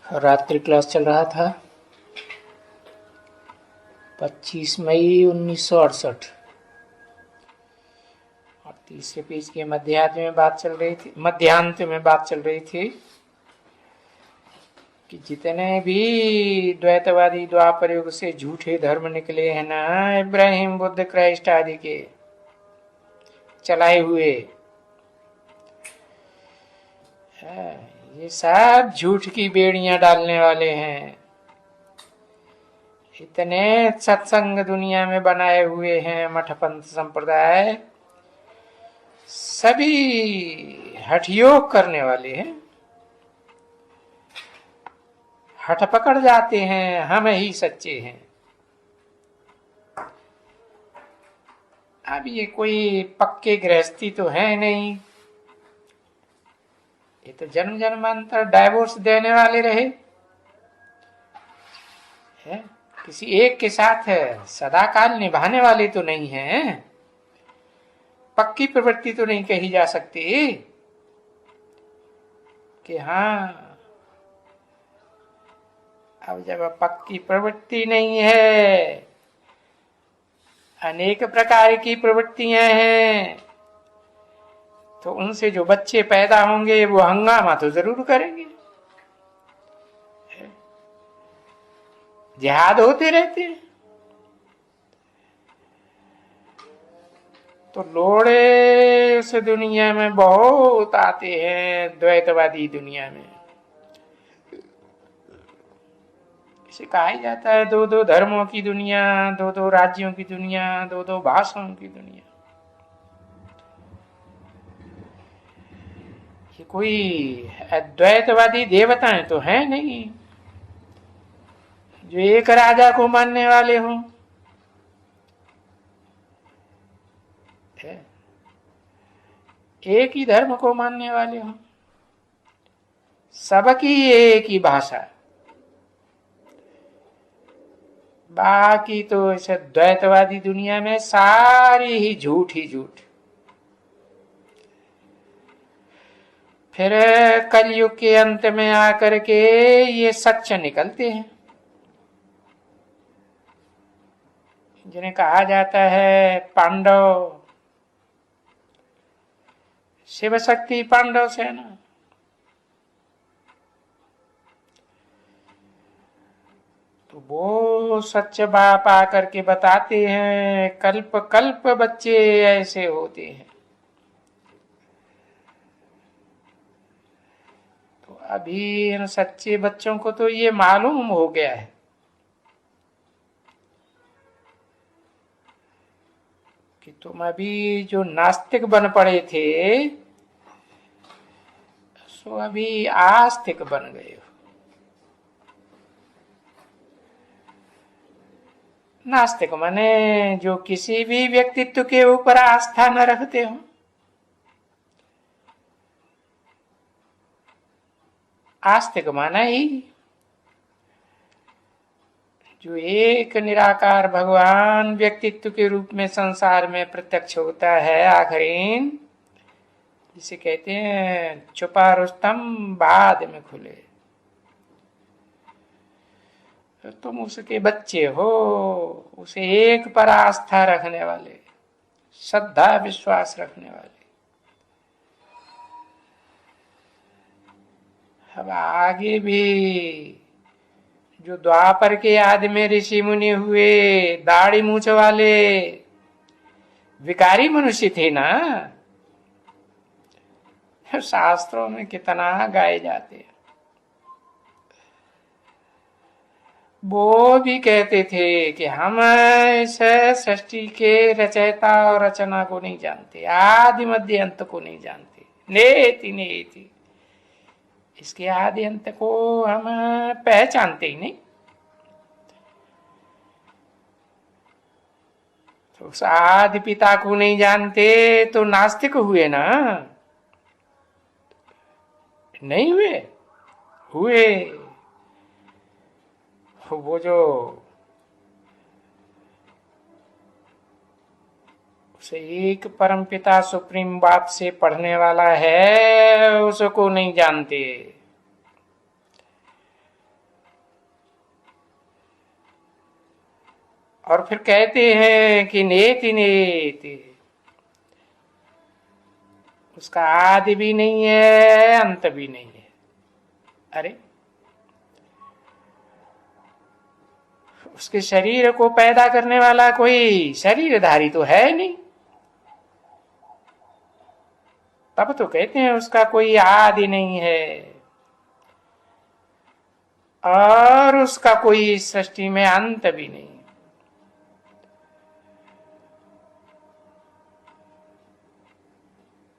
रात्रि क्लास चल रहा था 25 मई 1968 और तीसरे पेज के मध्यांत में बात चल रही थी कि जितने भी द्वैतवादी द्वापर युग से झूठे धर्म निकले हैं ना, इब्राहिम बुद्ध क्राइस्ट आदि के चलाए हुए, ये सब झूठ की बेड़ियां डालने वाले हैं। इतने सत्संग दुनिया में बनाए हुए हैं मठपंथ संप्रदाय, सभी हठयोग करने वाले हैं। हठ पकड़ जाते हैं, हम ही सच्चे हैं। अब ये कोई पक्के गृहस्थी तो है नहीं, ये तो जन्म जन्मांतर डाइवोर्स देने वाले रहे है? किसी एक के साथ सदाकाल निभाने वाले तो नहीं है। पक्की प्रवृत्ति तो नहीं कही जा सकती कि हाँ, अब जब पक्की प्रवृत्ति नहीं है, अनेक प्रकार की प्रवृत्तियां हैं, तो उनसे जो बच्चे पैदा होंगे वो हंगामा तो जरूर करेंगे। जिहाद होते रहते हैं। तो लोड़े उस दुनिया में बहुत आते हैं, द्वैतवादी दुनिया में। इसे कहा ही जाता है दो दो धर्मों की दुनिया, दो दो राज्यों की दुनिया, दो दो भाषाओं की दुनिया। ये कोई अद्वैतवादी देवताएं तो है नहीं जो एक राजा को मानने वाले हों। एक ही धर्म को मानने वाले हों, सबकी एक ही भाषा। बाकी तो इस द्वैतवादी दुनिया में सारी ही झूठ ही झूठ। फिर कलयुग के अंत में आकर के ये सच निकलते हैं, जिन्हें कहा जाता है पांडव, शिव शक्ति पांडव सेना। तो वो सच बाप आकर के बताते हैं, कल्प कल्प बच्चे ऐसे होते हैं। तो अभी इन सच्चे बच्चों को तो ये मालूम हो गया है कि तुम अभी जो नास्तिक बन पड़े थे, सो अभी आस्तिक बन गए हो। नास्तिक माने जो किसी भी व्यक्तित्व के ऊपर आस्था न रखते हो। आस्तिक माना ही जो एक निराकार भगवान व्यक्तित्व के रूप में संसार में प्रत्यक्ष होता है आखिरीन, जिसे कहते हैं छुपा रुस्तम बाद में खुले। तो तुम उसके बच्चे हो, उसे एक पर आस्था रखने वाले, श्रद्धा विश्वास रखने वाले। अब आगे भी जो द्वापर के आदि में ऋषि मुनि हुए, दाढ़ी मूछ वाले विकारी मनुष्य थे ना, शास्त्रों में कितना गाए जाते हैं। वो भी कहते थे कि हम इस सृष्टि के रचयिता और रचना को नहीं जानते, आदि मध्य अंत को नहीं जानते, नेति नेति, इसके आदि अंत को हम पहचानते ही नहीं। तो उस आदि पिता को नहीं जानते तो नास्तिक हुए ना? नहीं हुए? हुए। वो जो उसे एक परम पिता सुप्रीम बाप से पढ़ने वाला है, उसको नहीं जानते। और फिर कहते हैं कि नेति नेति, उसका आदि भी नहीं है, अंत भी नहीं है। अरे उसके शरीर को पैदा करने वाला कोई शरीरधारी तो है नहीं, तब तो कहते हैं उसका कोई आदि नहीं है और उसका कोई सृष्टि में अंत भी नहीं।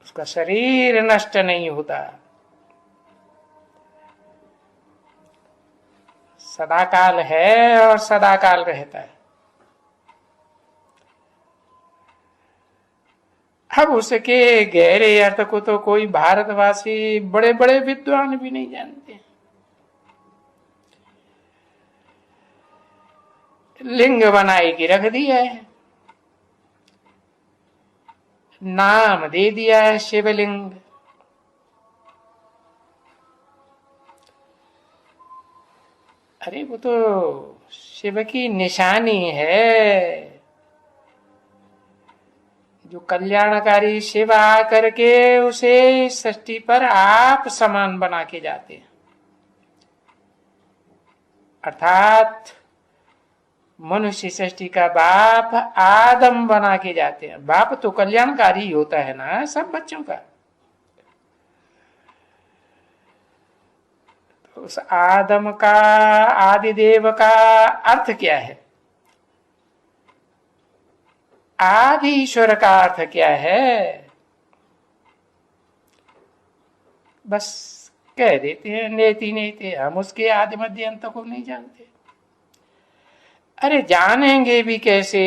उसका शरीर नष्ट नहीं होता, सदाकाल है और सदाकाल रहता है। अब उसके गहरे अर्थ को तो कोई भारतवासी बड़े बड़े विद्वान भी नहीं जानते। लिंग बनाई के रख दिया है, नाम दे दिया है शिवलिंग। अरे वो तो शिव की निशानी है, जो कल्याणकारी शिव आकर के उसे सृष्टि पर आप समान बना के जाते हैं। अर्थात मनुष्य सृष्टि का बाप आदम बना के जाते हैं। बाप तो कल्याणकारी होता है ना सब बच्चों का। तो उस आदम का, आदिदेव का अर्थ क्या है? आदि ईश्वर का अर्थ क्या है? बस कह देते हैं नेति नेति, हम उसके आदि मध्य अंत को नहीं जानते। अरे जानेंगे भी कैसे?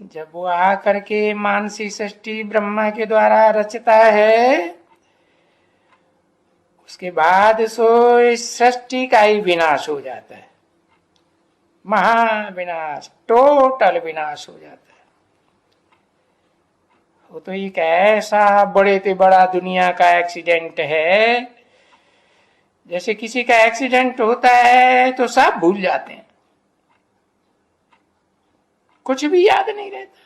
जब वो आकर के मानसी सृष्टि ब्रह्मा के द्वारा रचता है, उसके बाद सो इस सृष्टि का ही विनाश हो जाता है, महाविनाश, टोटल विनाश हो जाता है। वो तो एक ऐसा बड़े से बड़ा दुनिया का एक्सीडेंट है, जैसे किसी का एक्सीडेंट होता है तो सब भूल जाते हैं, कुछ भी याद नहीं रहता।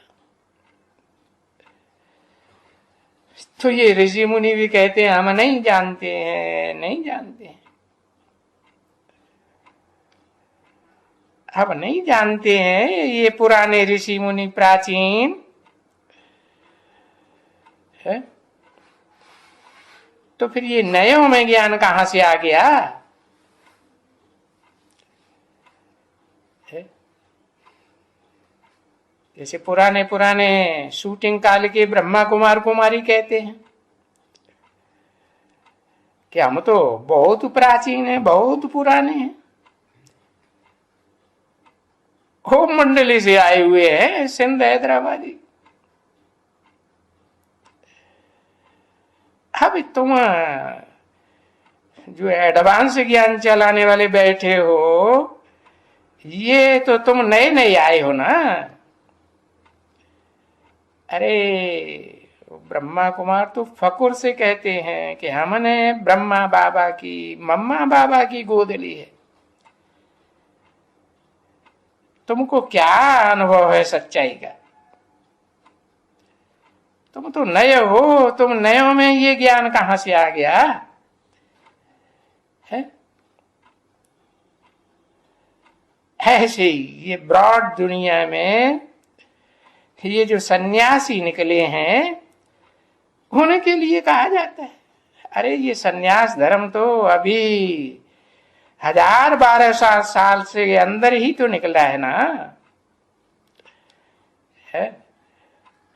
तो ये ऋषि मुनि भी कहते हैं हम नहीं जानते हैं, नहीं जानते हैं, हम नहीं जानते हैं। ये पुराने ऋषि मुनि प्राचीन है, तो फिर ये नयों में ज्ञान कहां से आ गया? जैसे पुराने पुराने शूटिंग काल के ब्रह्मा कुमार कुमारी कहते हैं कि हम तो बहुत प्राचीन हैं, बहुत पुराने हैं, होम मंडली से आए हुए हैं, सिंध हैदराबादी। अब तुम जो एडवांस ज्ञान चलाने वाले बैठे हो, ये तो तुम नए नए आए हो ना। अरे ब्रह्मा कुमार तो फकुर से कहते हैं कि हमने ब्रह्मा बाबा की, मम्मा बाबा की गोद ली है। तुमको क्या अनुभव है सच्चाई का? तुम तो नए हो, तुम नयों में ये ज्ञान कहां से आ गया है? ऐसे ही ये ब्रॉड दुनिया में ये जो सन्यासी निकले हैं, उनके लिए कहा जाता है अरे ये सन्यास धर्म तो अभी 1000-1200 साल से अंदर ही तो निकला है ना। है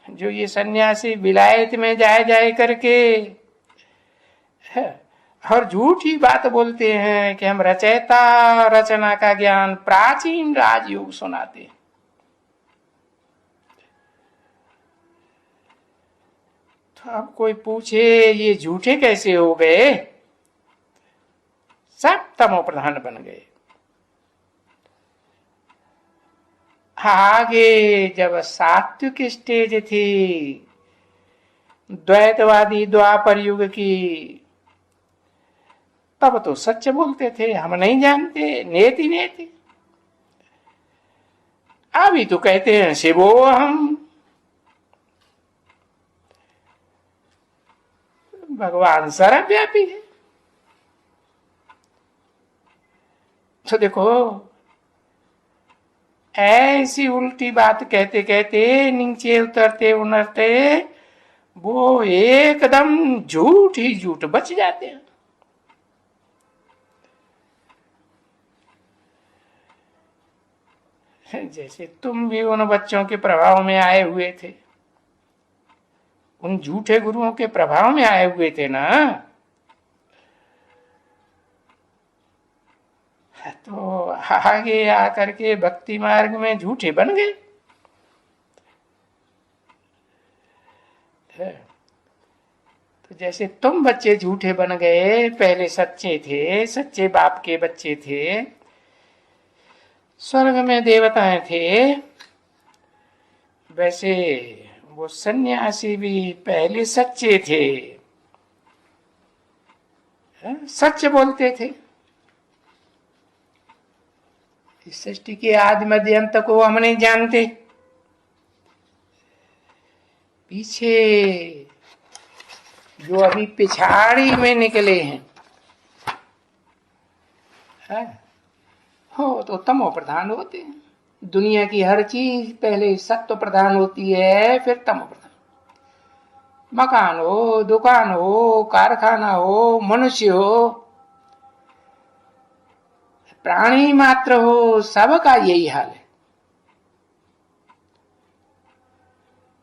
जो ये सन्यासी विलायत में जाए जाए करके है, और झूठी बात बोलते हैं कि हम रचयिता रचना का ज्ञान प्राचीन राजयोग सुनाते हैं। तो अब कोई पूछे ये झूठे कैसे हो गए? सब तमो प्रधान बन गए। आगे जब सात्विक स्टेज थी द्वैतवादी द्वापर युग की, तब तो सच बोलते थे, हम नहीं जानते, नेति नेति। अभी तो कहते हैं शिवो हम। भगवान सर्वव्यापी है। तो देखो, ऐसी उल्टी बात कहते कहते नीचे उतरते उतरते वो एकदम झूठ ही झूठ बच जाते हैं। जैसे तुम भी उन बच्चों के प्रभाव में आए हुए थे, उन झूठे गुरुओं के प्रभाव में आए हुए थे ना, तो आगे आकर के भक्ति मार्ग में झूठे बन गए। तो जैसे तुम बच्चे झूठे बन गए, पहले सच्चे थे, सच्चे बाप के बच्चे थे, स्वर्ग में देवताएं थे, वैसे वो सन्यासी भी पहले सच्चे थे, सच बोलते थे। इस सृष्टि के आदि मध्य अंत को हम नहीं जानते। पीछे जो अभी पिछाड़ी में निकले हैं, हो तो तमो प्रधान होते हैं। दुनिया की हर चीज पहले सत्व प्रधान होती है, फिर तमो प्रधान। मकान हो, दुकान हो, कारखाना हो, मनुष्य हो, प्राणी मात्र हो, सबका यही हाल है।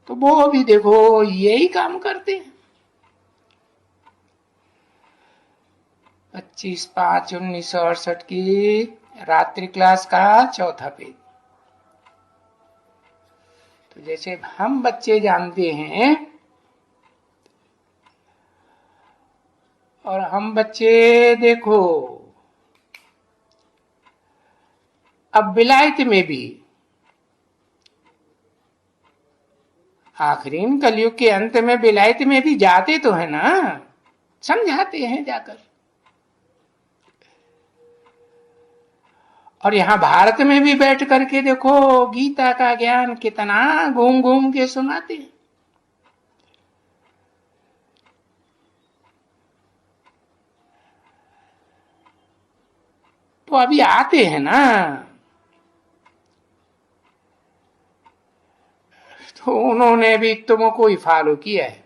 तो वो भी देखो यही काम करते हैं। 25/5/1968 की रात्रि क्लास का चौथा पेज। तो जैसे हम बच्चे जानते हैं, और हम बच्चे देखो अब विलायत में भी, आखिरी कलयुग के अंत में विलायत में भी जाते तो है ना, समझाते हैं जाकर। और यहां भारत में भी बैठ करके देखो गीता का ज्ञान कितना घूम घूम के सुनाते हैं। तो अभी आते हैं ना, तो उन्होंने भी तुमको ही फॉलो किया है।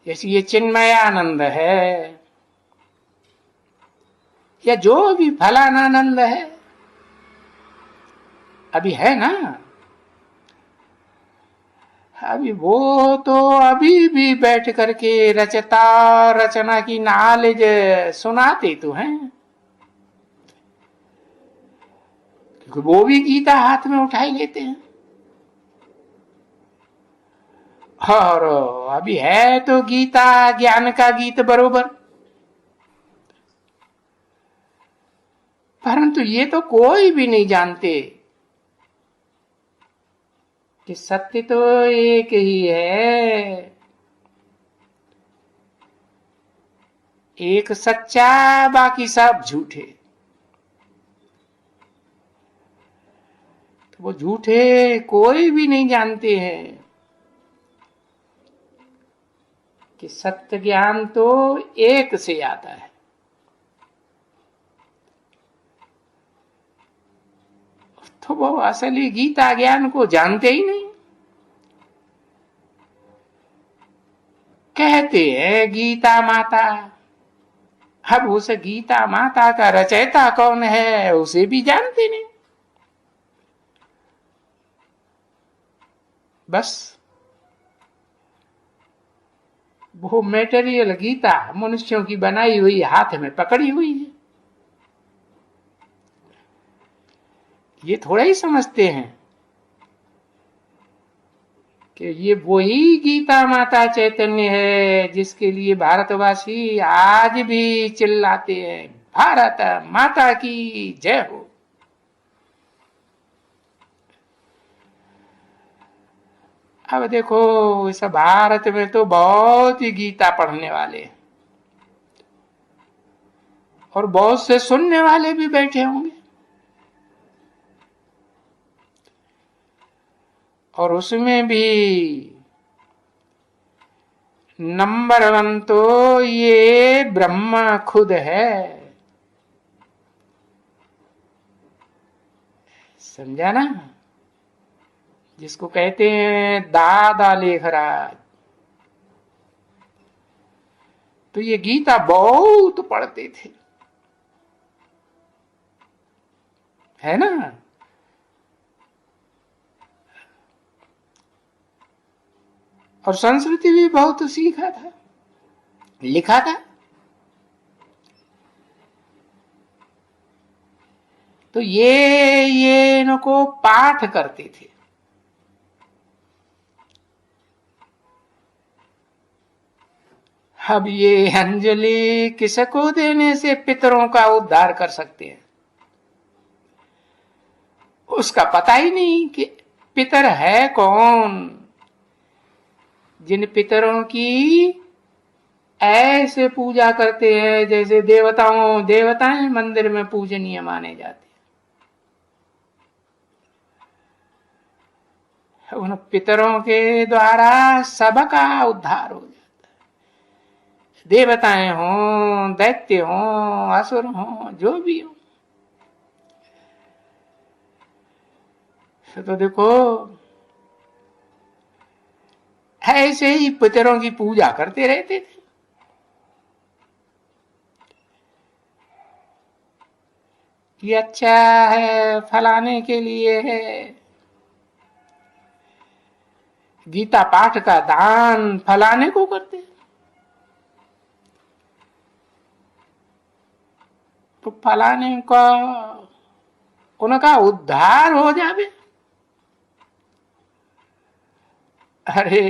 जैसे ये चिन्मयानंद है, या जो भी फलानानंद है, अभी है ना, अभी वो तो अभी भी बैठ करके रचता रचना की नॉलेज सुनाते तो हैं, क्योंकि वो भी गीता हाथ में उठाई लेते हैं। और अभी है तो गीता ज्ञान का गीत बरोबर। परंतु ये तो कोई भी नहीं जानते कि सत्य तो एक ही है, एक सच्चा, बाकी सब झूठे। तो वो झूठे कोई भी नहीं जानते हैं कि सत्य ज्ञान तो एक से आता है। तो वो असली गीता ज्ञान को जानते ही नहीं। कहते हैं गीता माता, अब उस गीता माता का रचयिता कौन है उसे भी जानते नहीं। बस वो मेटेरियल गीता मनुष्यों की बनाई हुई हाथ में पकड़ी हुई है। ये थोड़ा ही समझते हैं कि ये वही गीता माता चैतन्य है जिसके लिए भारतवासी आज भी चिल्लाते हैं, भारत माता की जय हो। अब देखो इस भारत में तो बहुत ही गीता पढ़ने वाले हैं और बहुत से सुनने वाले भी बैठे होंगे, और उसमें भी नंबर 1 तो ये ब्रह्मा खुद है। समझा ना, जिसको कहते हैं दादा लेखराज। तो ये गीता बहुत पढ़ते थे, है ना। और संस्कृति भी बहुत सीखा था, लिखा था। तो ये इनको पाठ करते थे। अब ये अंजलि किसको देने से पितरों का उद्धार कर सकते हैं, उसका पता ही नहीं कि पितर है कौन। जिन पितरों की ऐसे पूजा करते हैं जैसे देवताएं मंदिर में पूजनीय माने जाते हैं, उन पितरों के द्वारा सबका उद्धार हो जाता है। देवताएं हों, दैत्य हों, असुर हों, जो भी हो। तो देखो ऐसे ही पितरों की पूजा करते रहते थे। ये अच्छा है, फलाने के लिए है। गीता पाठ का दान फलाने को करते, तो फलाने का उनका उद्धार हो जावे। अरे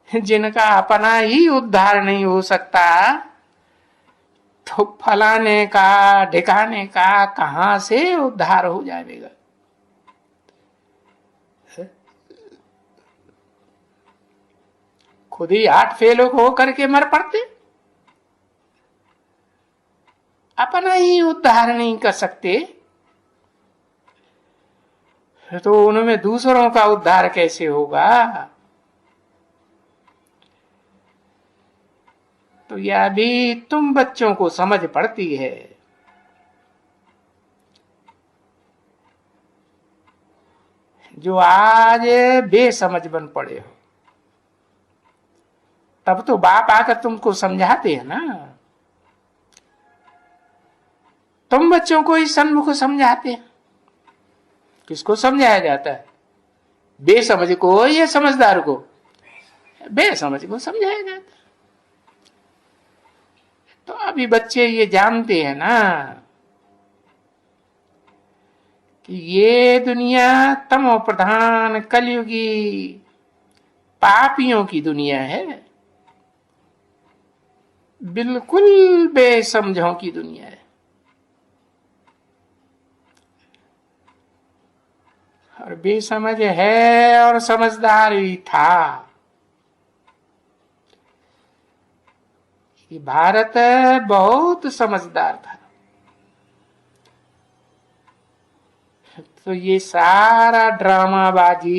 जिनका अपना ही उद्धार नहीं हो सकता, तो फलाने का ढिकाने का कहां से उद्धार हो जाएगा। खुद ही हार्ट फेल हो करके मर पड़ते, अपना ही उद्धार नहीं कर सकते, तो उनमें दूसरों का उद्धार कैसे होगा। तो यह भी तुम बच्चों को समझ पड़ती है। जो आज बेसमझ बन पड़े हो, तब तो बाप आकर तुमको समझाते हैं ना। तुम बच्चों को ही सन्मुख समझाते हैं। किसको समझाया जाता है, बेसमझ को या समझदार को? बेसमझ को समझाया जाता है। तो अभी बच्चे ये जानते हैं ना कि ये दुनिया तमो प्रधान कलयुगी पापियों की दुनिया है, बिल्कुल बेसमझों की दुनिया है। और बेसमझ है और समझदार भी था। ये भारत बहुत समझदार था। तो ये सारा ड्रामाबाजी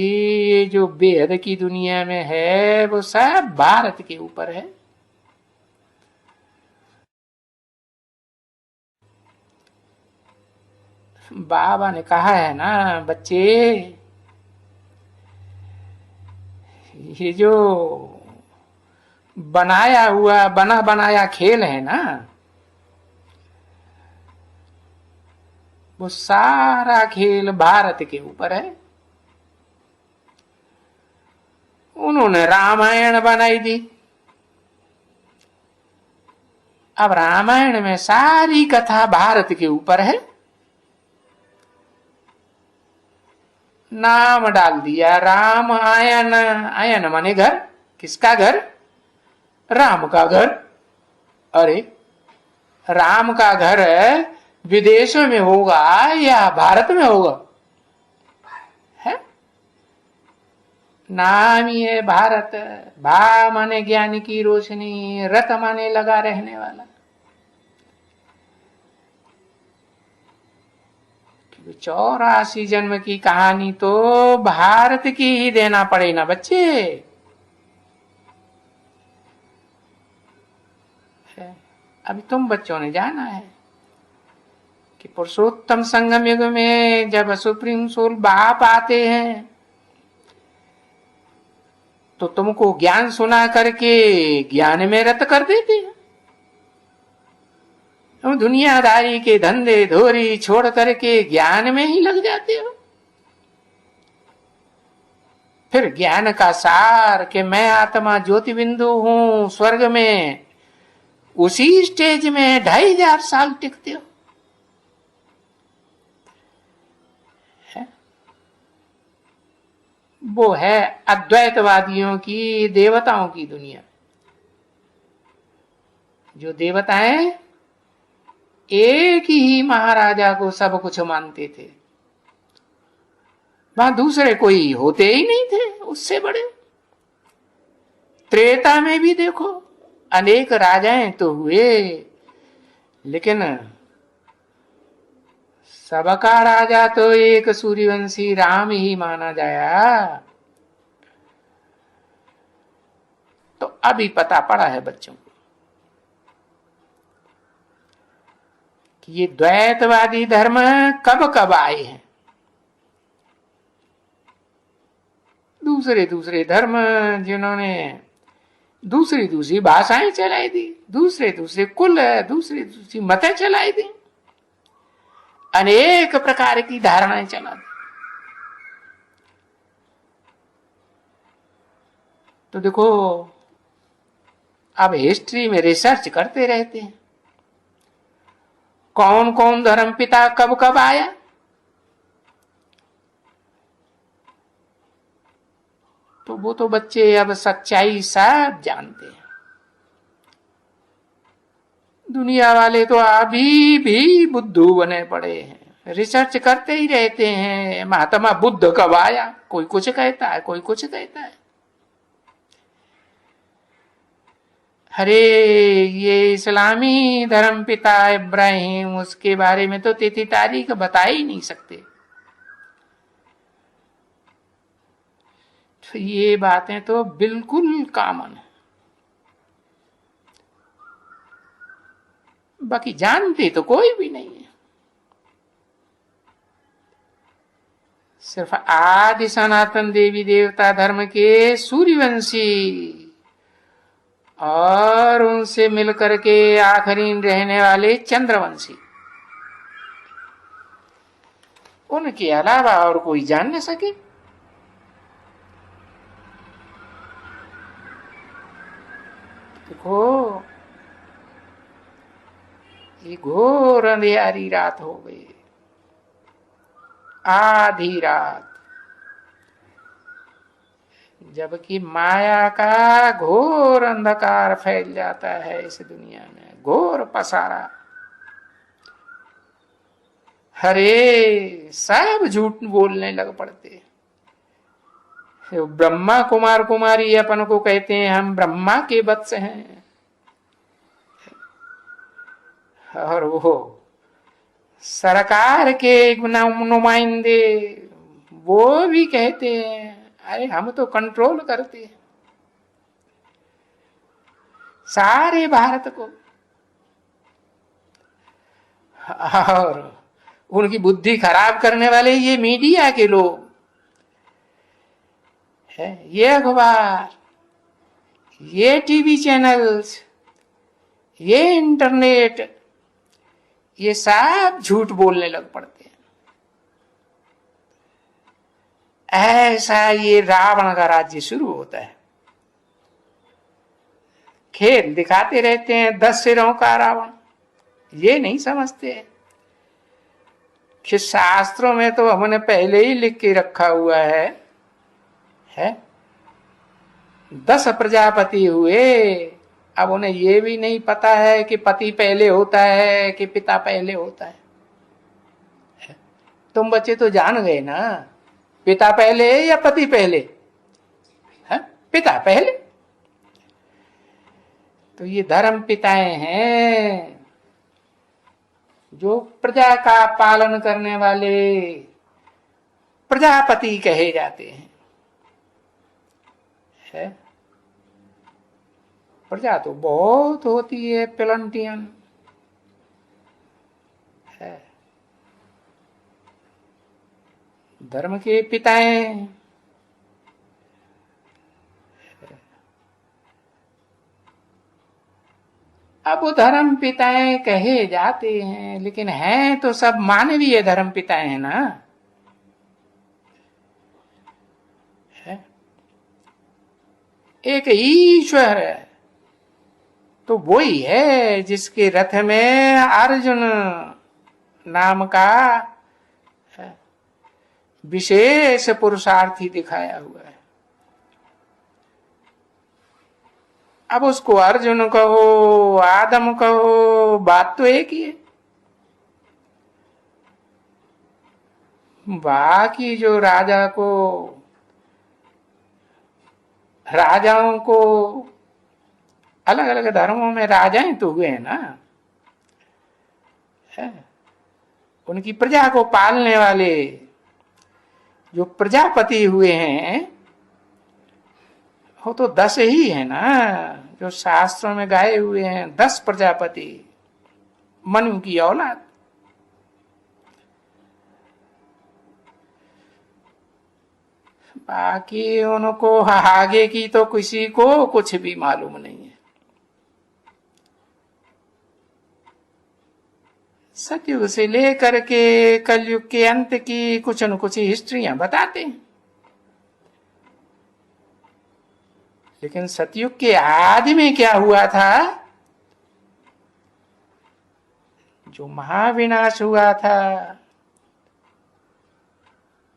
ये जो बेहद की दुनिया में है, वो सब भारत के ऊपर है। बाबा ने कहा है ना, बच्चे ये जो बना बनाया खेल है ना, वो सारा खेल भारत के ऊपर है। उन्होंने रामायण बनाई दी। अब रामायण में सारी कथा भारत के ऊपर है। नाम डाल दिया राम आयन। आयन माने घर। किसका घर? राम का घर। अरे राम का घर विदेशों में होगा या भारत में होगा? है नाम ही है भारत। भा माने ज्ञान की रोशनी, रत माने लगा रहने वाला। 84 जन्म की कहानी तो भारत की ही देना पड़े ना बच्चे। अभी तुम बच्चों ने जाना है कि पुरुषोत्तम संगम युग में जब सुप्रीम सोल बाप आते हैं तो तुमको ज्ञान सुना करके ज्ञान में रत कर देते हैं। तुम दुनियादारी के धंधे धोरी छोड़ करके ज्ञान में ही लग जाते हो। फिर ज्ञान का सार कि मैं आत्मा ज्योति बिंदु हूं स्वर्ग में, उसी स्टेज में 2500 साल टिकते हो। वो है अद्वैतवादियों की, देवताओं की दुनिया। जो देवताएं एक ही महाराजा को सब कुछ मानते थे, वहां दूसरे कोई होते ही नहीं थे उससे बड़े। त्रेता में भी देखो अनेक राजाएं तो हुए, लेकिन सबका राजा तो एक सूर्यवंशी राम ही माना जाया। तो अभी पता पड़ा है बच्चों को कि ये द्वैतवादी धर्म कब कब आए हैं। दूसरे दूसरे धर्म जिन्होंने दूसरी दूसरी भाषाएं चलाई दी, दूसरे दूसरे कुल, दूसरी दूसरी मतें चलाई दी, अनेक प्रकार की धारणाएं चला दी। तो देखो अब हिस्ट्री में रिसर्च करते रहते हैं कौन कौन धर्म पिता कब कब आया। तो वो तो बच्चे अब सच्चाई सब जानते हैं। दुनिया वाले तो अभी भी बुद्धू बने पड़े हैं, रिसर्च करते ही रहते हैं महात्मा बुद्ध कब आया। कोई कुछ कहता है, कोई कुछ कहता है। अरे ये इस्लामी धर्म पिता इब्राहिम, उसके बारे में तो तिथि तारीख बता ही नहीं सकते। तो ये बातें तो बिल्कुल कॉमन है, बाकी जानते तो कोई भी नहीं है। सिर्फ आदि सनातन देवी देवता धर्म के सूर्यवंशी और उनसे मिलकर के आखिरी रहने वाले चंद्रवंशी, उनके अलावा और कोई जान न सके। देखो ये घोर अंधेरी रात हो गई, आधी रात, जबकि माया का घोर अंधकार फैल जाता है इस दुनिया में, घोर पसारा। हरे सब झूठ बोलने लग पड़ते। ब्रह्मा कुमार कुमारी अपन को कहते हैं हम ब्रह्मा के वत्स हैं, और वो सरकार के नुमाइंदे वो भी कहते हैं अरे हम तो कंट्रोल करते हैं सारे भारत को। और उनकी बुद्धि खराब करने वाले ये मीडिया के लोग है, ये अखबार, ये टीवी चैनल्स, ये इंटरनेट, ये सब झूठ बोलने लग पड़ते हैं। ऐसा ये रावण का राज्य शुरू होता है। खेल दिखाते रहते हैं 10 सिरों का रावण, ये नहीं समझते कि शास्त्रों में तो हमने पहले ही लिख के रखा हुआ है 10 प्रजापति हुए। अब उन्हें ये भी नहीं पता है कि पति पहले होता है कि पिता पहले होता है। तुम बच्चे तो जान गए ना, पिता पहले या पति पहले। पिता पहले। तो ये धर्म पिताएं हैं जो प्रजा का पालन करने वाले प्रजापति कहे जाते हैं। है? प्रजा तो बहुत होती है, प्लंटियन है। धर्म के पिताएं अब वो धर्म पिताएं कहे जाते हैं, लेकिन हैं तो सब मानवीय धर्म पिताएं हैं ना। है? एक ईश्वर है तो वही है जिसके रथ में अर्जुन नाम का विशेष पुरुषार्थी दिखाया हुआ है। अब उसको अर्जुन कहो, आदम कहो, बात तो एक ही है। बाकी जो राजाओं को अलग अलग धर्मों में राजाएं तो हुए हैं ना, है? उनकी प्रजा को पालने वाले जो प्रजापति हुए हैं वो तो 10 ही है ना, जो शास्त्रों में गाए हुए हैं 10 प्रजापति मनु की औलाद। बाकी उनको आगे की तो किसी को कुछ भी मालूम नहीं है। सतयुग से लेकर के कलयुग के अंत की कुछ न कुछ हिस्ट्रियां बताते हैं, लेकिन सतयुग के आदि में क्या हुआ था, जो महाविनाश हुआ था,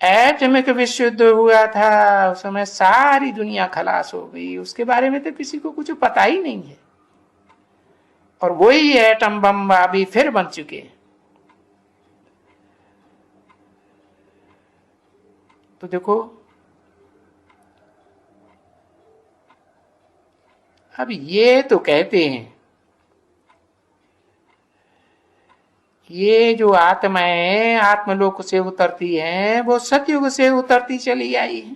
एटमिक विश्व युद्ध हुआ था, उस समय सारी दुनिया खलास हो गई, उसके बारे में तो किसी को कुछ पता ही नहीं है। और वही एटम बम अभी फिर बन चुके हैं। तो देखो अब ये तो कहते हैं ये जो आत्माएं आत्मलोक से उतरती हैं वो सतयुग से उतरती चली आई है।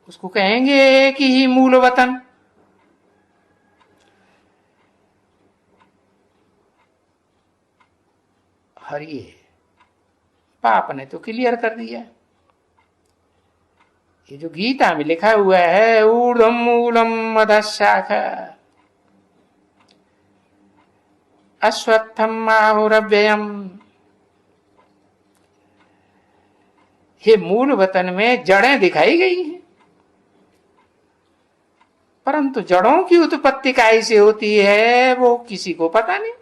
उसको कहेंगे कि ही मूल वतन। हरि पाप ने तो क्लियर कर दिया। ये जो गीता में लिखा हुआ है ऊर्ध्वम मूलम अधशाखा अश्वत्थम आहुरव्ययम, ये मूल वतन में जड़ें दिखाई गई हैं, परंतु जड़ों की उत्पत्ति कैसे होती है वो किसी को पता नहीं,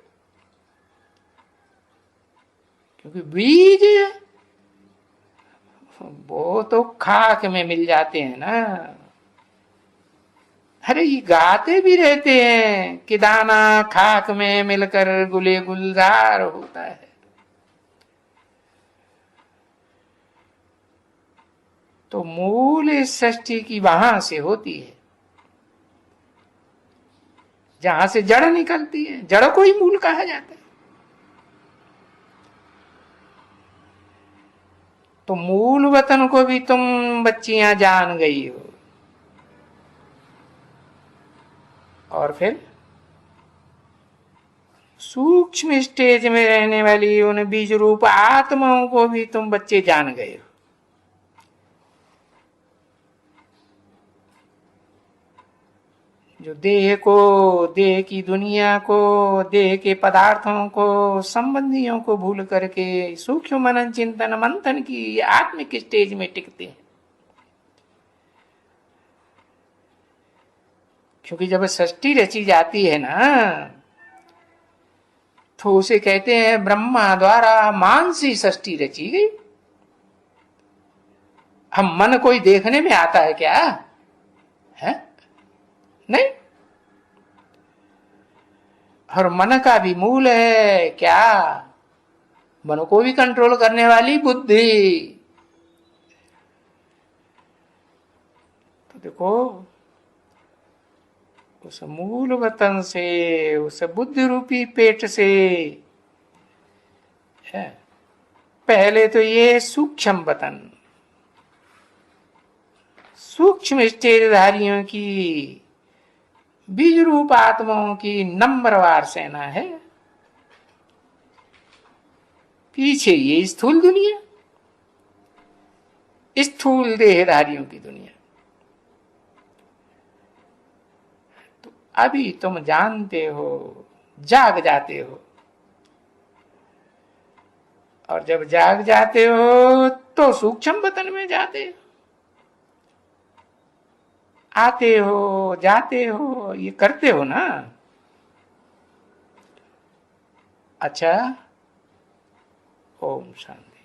क्योंकि बीज वो तो खाक में मिल जाते हैं ना। अरे ये गाते भी रहते हैं कि दाना खाक में मिलकर गुले गुलजार होता है। तो मूल सृष्टि की वहां से होती है जहां से जड़ निकलती है, जड़ को ही मूल कहा जाता है। तो मूल वतन को भी तुम बच्चियां जान गई हो, और फिर सूक्ष्म स्टेज में रहने वाली उन बीज रूप आत्माओं को भी तुम बच्चे जान गए हो। जो देह को, देह की दुनिया को, देह के पदार्थों को, संबंधियों को भूल करके सूक्ष्म मनन चिंतन मंथन की आत्मिक स्टेज में टिकते हैं। क्योंकि जब सृष्टि रची जाती है ना तो उसे कहते हैं ब्रह्मा द्वारा मानसी सृष्टि रची गई। हम मन कोई देखने में आता है क्या है? नहीं। और मन का भी मूल है क्या? मन को भी कंट्रोल करने वाली बुद्धि। देखो, उस मूल वतन से, उस बुद्धि रूपी पेट से है। पहले तो ये सूक्ष्म वतन, सूक्ष्म स्टेजधारियों की, बीज रूप आत्माओं की नंबरवार सेना है। पीछे ये स्थूल दुनिया, स्थूल देहधारियों की दुनिया। तो अभी तुम जानते हो, जाग जाते हो, और जब जाग जाते हो तो सूक्ष्म वतन में जाते हो, आते हो, जाते हो, ये करते हो ना। अच्छा, ओम शांति।